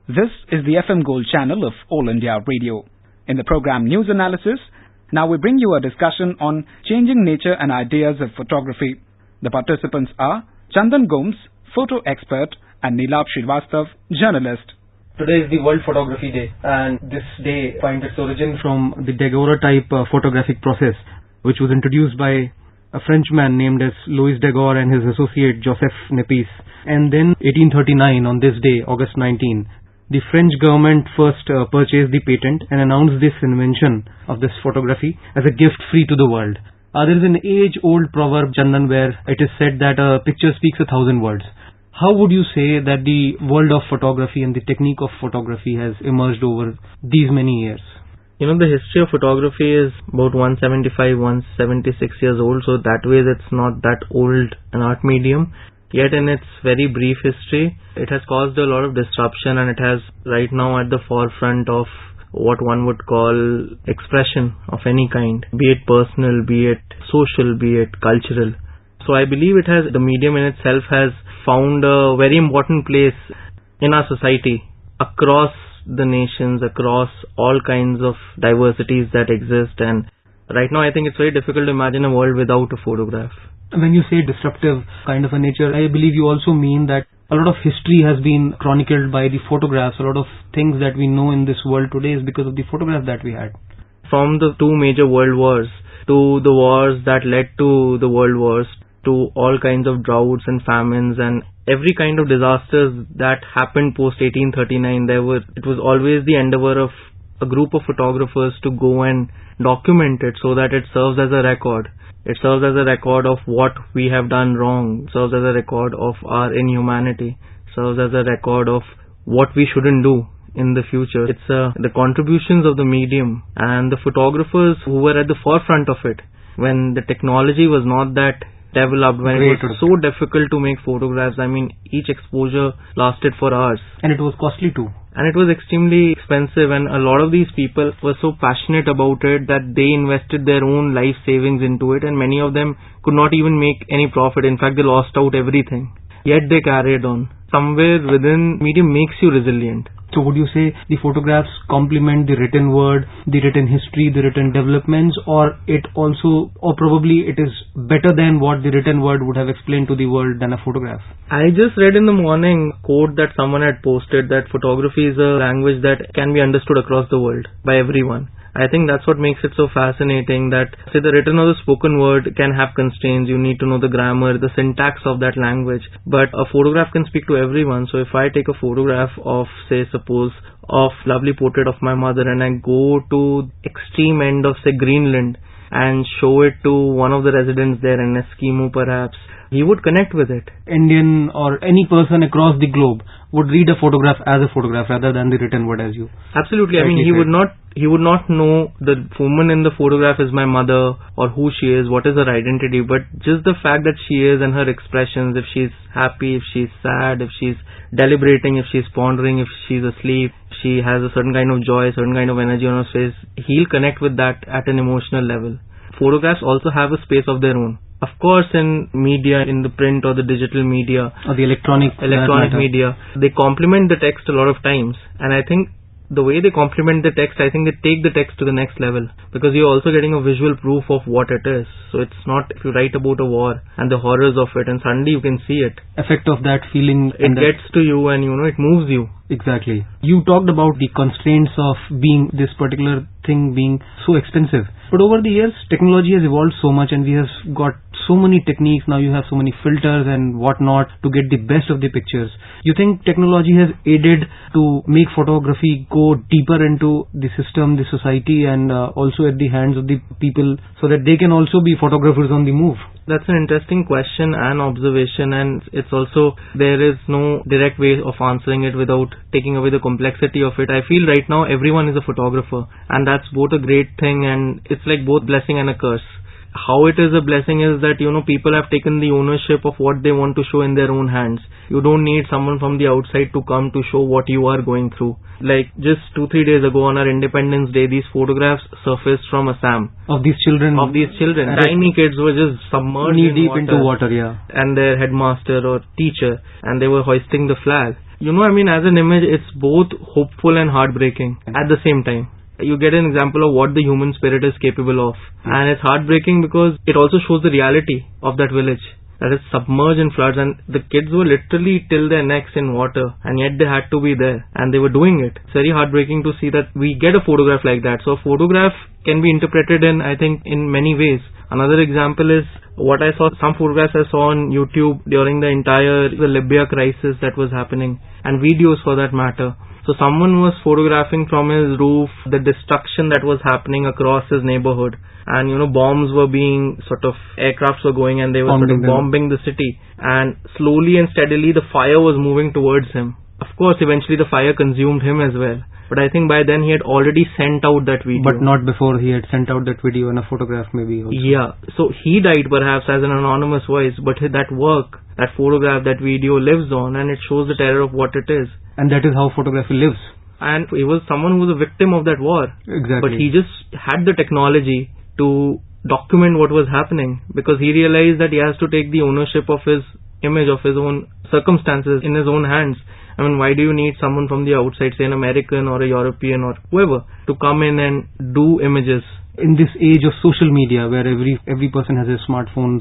This is the FM Gold channel of All India Radio. In the program News Analysis, now we bring you a discussion on changing nature and ideas of photography. The participants are Chandan Gomes, photo expert, and Neelab Srivastav, journalist. Today is the World Photography Day, and this day finds its origin from the daguerreotype photographic process, which was introduced by a Frenchman named as Louis Daguerre and his associate Joseph Nepis. And then 1839, on this day, August 19, the French government first purchased the patent and announced this invention of this photography as a gift free to the world. There is an age-old proverb, Chandan, where it is said that a picture speaks 1,000 words. How would you say that the world of photography and the technique of photography has emerged over these many years? The history of photography is about 175, 176 years old, so that way it's not that old an art medium. Yet in its very brief history, it has caused a lot of disruption, and it has right now at the forefront of what one would call expression of any kind, be it personal, be it social, be it cultural. So I believe the medium in itself has found a very important place in our society across the nations, across all kinds of diversities that exist, and right now I think it's very difficult to imagine a world without a photograph. When you say disruptive kind of a nature, I believe you also mean that a lot of history has been chronicled by the photographs. A lot of things that we know in this world today is because of the photographs that we had. From the two major world wars to the wars that led to the world wars, to all kinds of droughts and famines and every kind of disasters that happened post 1839, it was always the endeavor of a group of photographers to go and document it so that it serves as a record. It serves as a record of what we have done wrong, serves as a record of our inhumanity, serves as a record of what we shouldn't do in the future. It's the contributions of the medium and the photographers who were at the forefront of it when the technology was not that developed, when it was so difficult to make photographs. I mean, each exposure lasted for hours. And it was costly too. And it was extremely expensive, and a lot of these people were so passionate about it that they invested their own life savings into it, and many of them could not even make any profit. In fact, they lost out everything. Yet they carried on. Somewhere within, medium makes you resilient. So would you say the photographs complement the written word, the written history, the written developments, or probably it is better than what the written word would have explained to the world than a photograph? I just read in the morning a quote that someone had posted that photography is a language that can be understood across the world by everyone. I think that's what makes it so fascinating, that say the written or the spoken word can have constraints. You need to know the grammar, the syntax of that language, but a photograph can speak to everyone. So if I take a photograph of, say, suppose of lovely portrait of my mother, and I go to extreme end of, say, Greenland and show it to one of the residents there, an Eskimo perhaps, he would connect with it. Indian or any person across the globe would read a photograph as a photograph rather than the written word, as you. Absolutely. I mean, he would not know the woman in the photograph is my mother or who she is, what is her identity, but just the fact that she is and her expressions, if she's happy, if she's sad, if she's deliberating, if she's pondering, if she's asleep, she has a certain kind of joy, certain kind of energy on her face, he'll connect with that at an emotional level. Photographs also have a space of their own. Of course, in media, in the print or the digital media, or the electronic media, they complement the text a lot of times. And I think the way they complement the text, I think they take the text to the next level, because you're also getting a visual proof of what it is. So it's not if you write about a war and the horrors of it and suddenly you can see it. Effect of that feeling. It gets to you and it moves you. Exactly. You talked about the constraints of this particular thing being so expensive. But over the years, technology has evolved so much, and we have got so many techniques. Now you have so many filters and whatnot to get the best of the pictures. You think technology has aided to make photography go deeper into the system, the society, and also at the hands of the people, so that they can also be photographers on the move? That's an interesting question and observation, and it's also, there is no direct way of answering it without taking away the complexity of it. I feel right now everyone is a photographer, and that's both a great thing and it's like both blessing and a curse. How it is a blessing is that, people have taken the ownership of what they want to show in their own hands. You don't need someone from the outside to come to show what you are going through. Like just 2-3 days ago on our Independence Day, these photographs surfaced from Assam. Of these children. Tiny kids were just submerged knee deep into water, yeah. And their headmaster or teacher, and they were hoisting the flag. As an image, it's both hopeful and heartbreaking at the same time. You get an example of what the human spirit is capable of. And it's heartbreaking because it also shows the reality of that village that is submerged in floods, and the kids were literally till their necks in water, and yet they had to be there and they were doing it. It's very heartbreaking to see that we get a photograph like that. So a photograph can be interpreted in many ways. Another example is what I saw, some photographs I saw on YouTube during the Libya crisis that was happening, and videos for that matter. So someone was photographing from his roof the destruction that was happening across his neighborhood, and bombs were being aircrafts were going and they were bombing the city, and slowly and steadily the fire was moving towards him. Of course, eventually the fire consumed him as well. But I think by then he had already sent out that video. But not before he had sent out that video and a photograph maybe also. Yeah. So he died perhaps as an anonymous voice, but that work, that photograph, that video lives on, and it shows the terror of what it is. And that is how photography lives. And he was someone who was a victim of that war. Exactly. But he just had the technology to document what was happening, because he realized that he has to take the ownership of his image, of his own circumstances in his own hands. Why do you need someone from the outside, say an American or a European or whoever, to come in and do images? In this age of social media where every person has his smartphones,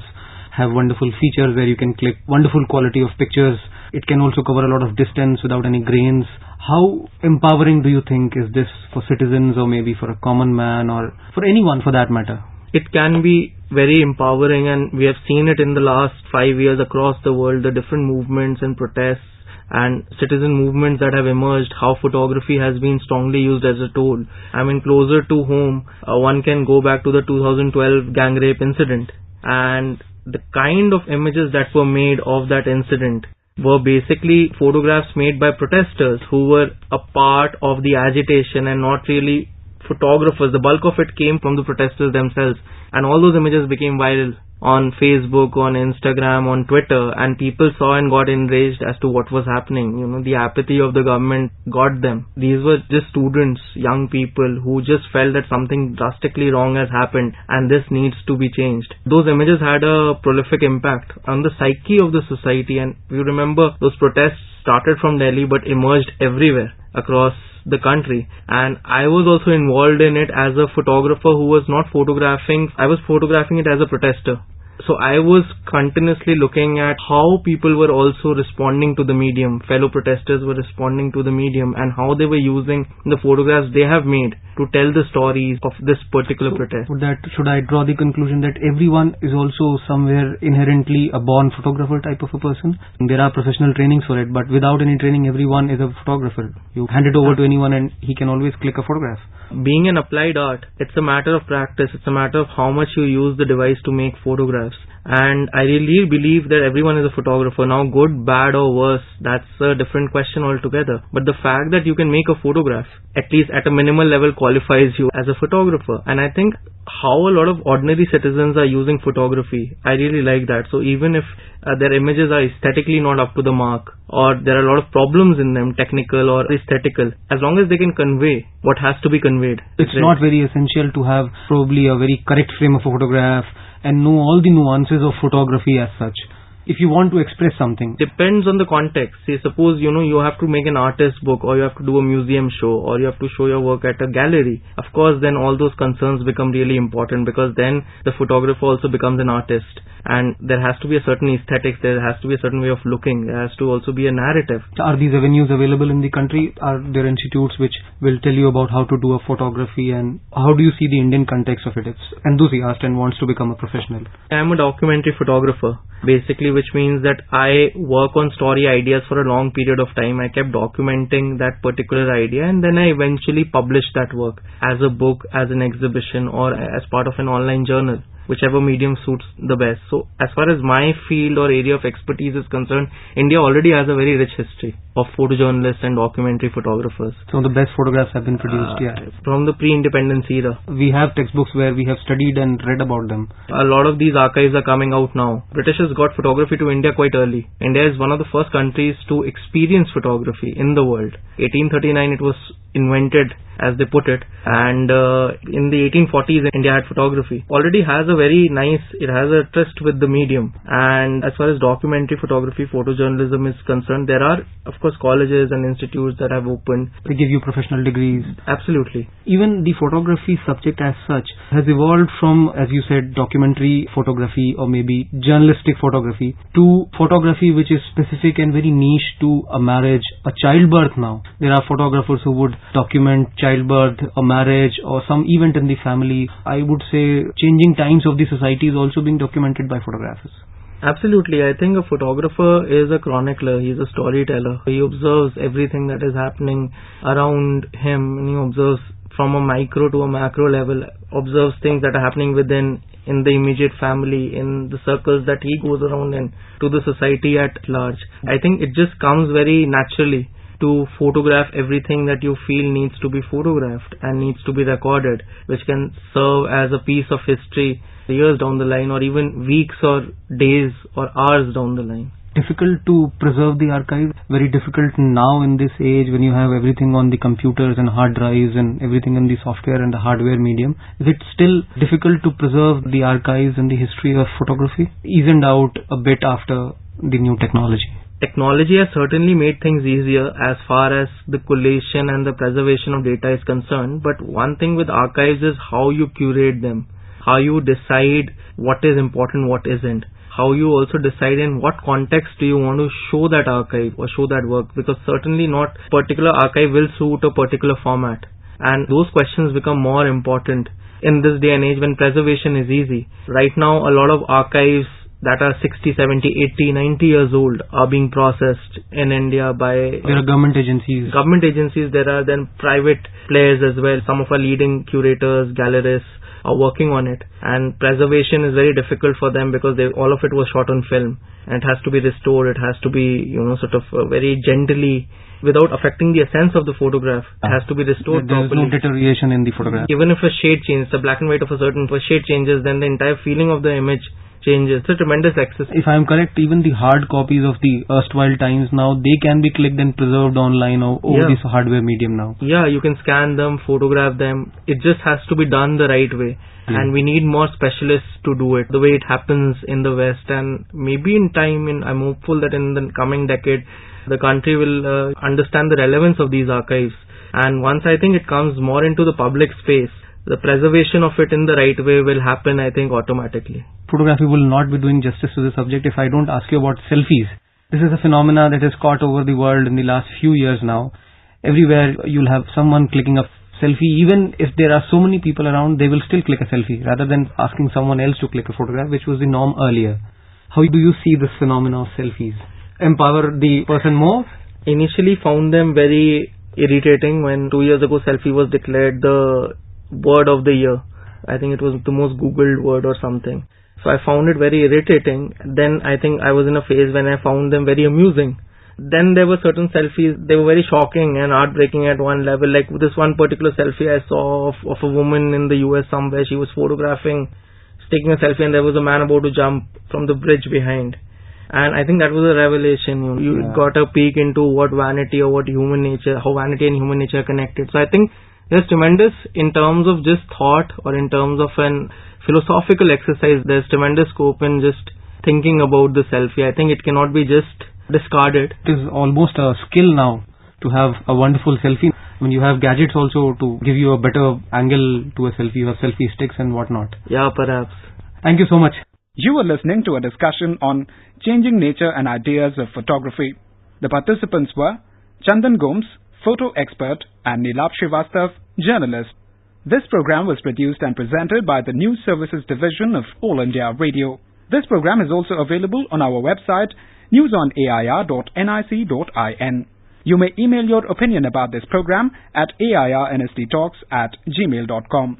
have wonderful features where you can click wonderful quality of pictures, it can also cover a lot of distance without any grains. How empowering do you think is this for citizens, or maybe for a common man, or for anyone for that matter? It can be very empowering, and we have seen it in the last 5 years across the world, the different movements and protests and citizen movements that have emerged, how photography has been strongly used as a tool. Closer to home, one can go back to the 2012 gang rape incident, and the kind of images that were made of that incident were basically photographs made by protesters who were a part of the agitation and not really photographers. The bulk of it came from the protesters themselves, and all those images became viral on Facebook, on Instagram, on Twitter, and people saw and got enraged as to what was happening. The apathy of the government got them. These were just students, young people who just felt that something drastically wrong has happened and this needs to be changed. Those images had a prolific impact on the psyche of the society, and you remember those protests started from Delhi but emerged everywhere across the country, and I was also involved in it as a photographer who was not photographing. I was photographing it as a protester. So I was continuously looking at how people were also responding to the medium, fellow protesters were responding to the medium, and how they were using the photographs they have made to tell the stories of this particular protest. Should I draw the conclusion that everyone is also somewhere inherently a born photographer type of a person? There are professional trainings for it, but without any training, everyone is a photographer. You hand it over to anyone and he can always click a photograph. Being an applied art, it's a matter of practice. It's a matter of how much you use the device to make photographs. And I really believe that everyone is a photographer. Now, good, bad or worse, that's a different question altogether. But the fact that you can make a photograph, at least at a minimal level, qualifies you as a photographer. And I think how a lot of ordinary citizens are using photography, I really like that. So even if their images are aesthetically not up to the mark, or there are a lot of problems in them, technical or aesthetical, as long as they can convey what has to be conveyed. It's not very essential to have probably a very correct frame of a photograph and know all the nuances of photography as such. If you want to express something, depends on the context. Say, suppose you have to make an artist book, or you have to do a museum show, or you have to show your work at a gallery. Of course, then all those concerns become really important, because then the photographer also becomes an artist, and there has to be a certain aesthetics, there has to be a certain way of looking, there has to also be a narrative. Are these avenues available in the country? Are there institutes which will tell you about how to do a photography, and how do you see the Indian context of it? It's enthusiast and wants to become a professional. I am a documentary photographer, basically, which means that I work on story ideas for a long period of time. I kept documenting that particular idea, and then I eventually published that work as a book, as an exhibition, or as part of an online journal, whichever medium suits the best. So as far as my field or area of expertise is concerned, India already has a very rich history of photojournalists and documentary photographers. So the best photographs have been produced, from the pre-independence era. We have textbooks where we have studied and read about them. A lot of these archives are coming out now. Britishers got photography to India quite early. India is one of the first countries to experience photography in the world. 1839 it was invented, as they put it. And in the 1840s, India had photography. Already has a very nice, it has a tryst with the medium. And as far as documentary photography, photojournalism is concerned, there are, of course, colleges and institutes that have opened. They give you professional degrees. Absolutely. Even the photography subject as such has evolved from, as you said, documentary photography or maybe journalistic photography to photography which is specific and very niche to a marriage, a childbirth now. There are photographers who would document childbirth, a marriage or some event in the family. I would say changing times of the society is also being documented by photographers. Absolutely. I think a photographer is a chronicler. He's a storyteller. He observes everything that is happening around him, and he observes from a micro to a macro level, observes things that are happening within, in the immediate family, in the circles that he goes around in, to the society at large. I think it just comes very naturally to photograph everything that you feel needs to be photographed and needs to be recorded, which can serve as a piece of history years down the line, or even weeks or days or hours down the line. Difficult to preserve the archive, very difficult now in this age when you have everything on the computers and hard drives and everything in the software and the hardware medium. Is it still difficult to preserve the archives and the history of photography, evened out a bit after the new technology? Technology has certainly made things easier as far as the collation and the preservation of data is concerned, but one thing with archives is how you curate them, how you decide what is important, what isn't, how you also decide in what context do you want to show that archive or show that work, because certainly not a particular archive will suit a particular format, and those questions become more important in this day and age when preservation is easy. Right now, a lot of archives that are 60, 70, 80, 90 years old are being processed in India by... There are government agencies. There are then private players as well. Some of our leading curators, gallerists are working on it. And preservation is very difficult for them because all of it was shot on film. And it has to be restored. It has to be, very gently, without affecting the essence of the photograph. It has to be restored properly. There is no deterioration in the photograph. Even if a shade changes, the black and white of a certain shade changes, then the entire feeling of the image changes. It's a tremendous access. If I am correct, even the hard copies of the erstwhile times now, they can be clicked and preserved online over this hardware medium now. Yeah, you can scan them, photograph them. It just has to be done the right way. Yeah. And we need more specialists to do it the way it happens in the West. And maybe in time, I'm hopeful that in the coming decade, the country will understand the relevance of these archives. And once I think it comes more into the public space, the preservation of it in the right way will happen, I think, automatically. Photography will not be doing justice to the subject if I don't ask you about selfies. This is a phenomena that has caught over the world in the last few years now. Everywhere you'll have someone clicking a selfie. Even if there are so many people around, they will still click a selfie rather than asking someone else to click a photograph, which was the norm earlier. How do you see this phenomena of selfies? Empower the person more? Initially found them very irritating when 2 years ago selfie was declared the word of the year. I think it was the most googled word or something. So I found it very irritating. Then I think I was in a phase when I found them very amusing. Then there were certain selfies, they were very shocking and heartbreaking at one level. Like this one particular selfie I saw of a woman in the US somewhere. She was photographing, taking a selfie, and there was a man about to jump from the bridge behind. And I think that was a revelation. You got a peek into what vanity or what human nature, how vanity and human nature are connected. So I think there's tremendous, in terms of just thought or in terms of an philosophical exercise, there's tremendous scope in just thinking about the selfie. I think it cannot be just discarded. It is almost a skill now to have a wonderful selfie. When you have gadgets also to give you a better angle to a selfie, you have selfie sticks and whatnot. Yeah, perhaps. Thank you so much. You were listening to a discussion on changing nature and ideas of photography. The participants were Chandan Gomes, photo expert, and Nilab Srivastav, journalist. This program was produced and presented by the News Services Division of All India Radio. This program is also available on our website, newsonair.nic.in. You may email your opinion about this program at airnsttalks@gmail.com.